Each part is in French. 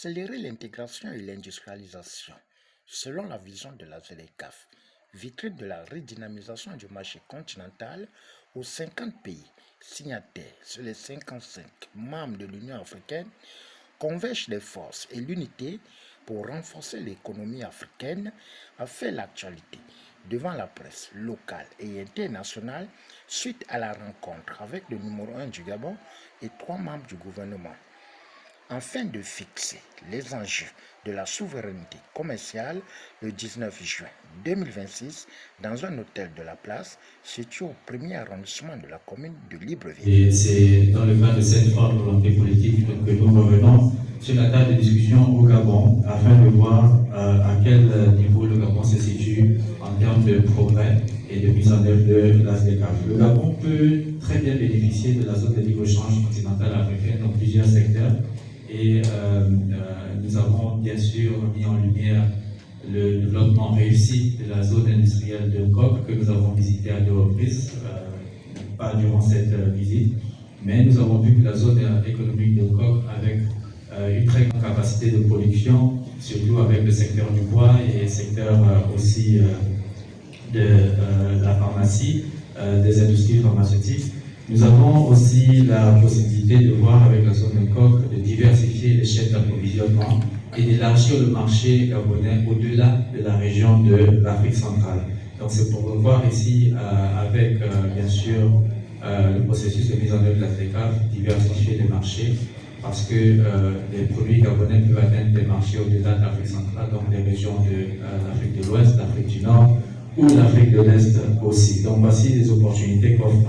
accélérer l'intégration et l'industrialisation, selon la vision de la ZLECAf, vitrine de la redynamisation du marché continental aux 50 pays signataires sur les 55 membres de l'Union africaine, convergent les forces et l'unité pour renforcer l'économie africaine, a fait l'actualité devant la presse locale et internationale suite à la rencontre avec le numéro 1 du Gabon et 3 membres du gouvernement, afin de fixer les enjeux de la souveraineté commerciale le 19 juin 2026 dans un hôtel de la place situé au premier arrondissement de la commune de Libreville. Et c'est dans le cadre de cette forte volonté politique que nous revenons sur la table de discussion au Gabon afin de voir à quel niveau le Gabon se situe en termes de progrès et de mise en œuvre de la ZLECAf. Le Gabon peut très bien bénéficier de la zone de libre-échange continentale africaine dans plusieurs secteurs. Et nous avons bien sûr mis en lumière le développement réussi de la zone industrielle de Nkok que nous avons visité à 2 reprises, pas durant cette visite, mais nous avons vu que la zone économique de Nkok avec une très grande capacité de production, surtout avec le secteur du bois et le secteur aussi de la pharmacie, des industries pharmaceutiques. Nous avons aussi la possibilité de voir avec la zone de Nkok de diversifier les chaînes d'approvisionnement et d'élargir le marché gabonais au-delà de la région de l'Afrique centrale. Donc c'est pour voir ici avec bien sûr le processus de mise en œuvre de la ZLECAf, diversifier les marchés parce que les produits gabonais peuvent atteindre des marchés au-delà de l'Afrique centrale, donc des régions de l'Afrique de l'Ouest, l'Afrique du Nord, ou l'Afrique de l'Est aussi. Donc voici les opportunités qu'offre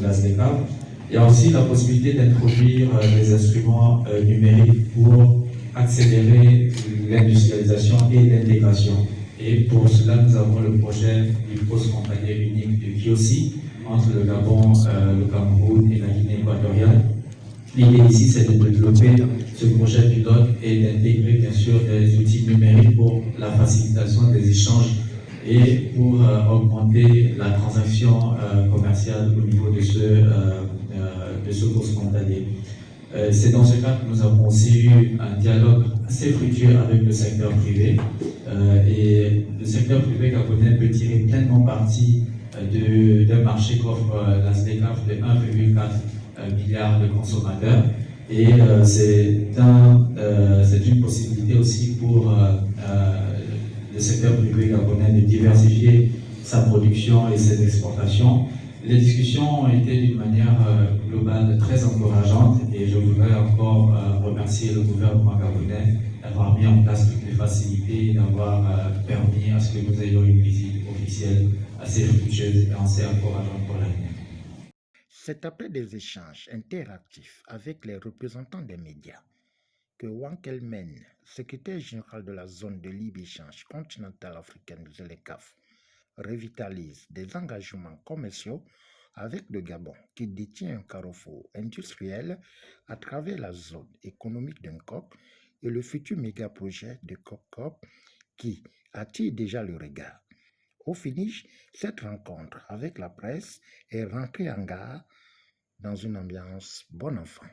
la ZLECAf. Il y a aussi la possibilité d'introduire des instruments numériques pour accélérer l'industrialisation et l'intégration. Et pour cela, nous avons le projet du poste frontalier unique de Kiossi entre le Gabon, le Cameroun et la Guinée équatoriale. L'idée ici, c'est de développer ce projet pilote et d'intégrer bien sûr des outils numériques pour la facilitation des échanges et pour augmenter la transaction commerciale au niveau de ce poste frontalier. C'est dans ce cadre que nous avons aussi eu un dialogue assez fructueux avec le secteur privé et le secteur privé gabonais peut tirer pleinement parti d'un marché qu'offre la ZLECAf de 1,4 milliard de consommateurs et c'est une possibilité aussi pour le secteur privé gabonais de diversifier sa production et ses exportations. Les discussions ont été d'une manière globale très encourageante et je voudrais encore remercier le gouvernement gabonais d'avoir mis en place toutes les facilités et d'avoir permis à ce que nous ayons une visite officielle assez fructueuse et assez encourageante pour l'avenir. C'est après des échanges interactifs avec les représentants des médias que Wang Kelmen, secrétaire général de la zone de libre-échange continentale africaine de ZLECAf, revitalise des engagements commerciaux avec le Gabon qui détient un carrefour industriel à travers la zone économique de Nkok et le futur méga-projet de Kokop qui attire déjà le regard. Au finish, cette rencontre avec la presse est rentrée en gare dans une ambiance bon enfant.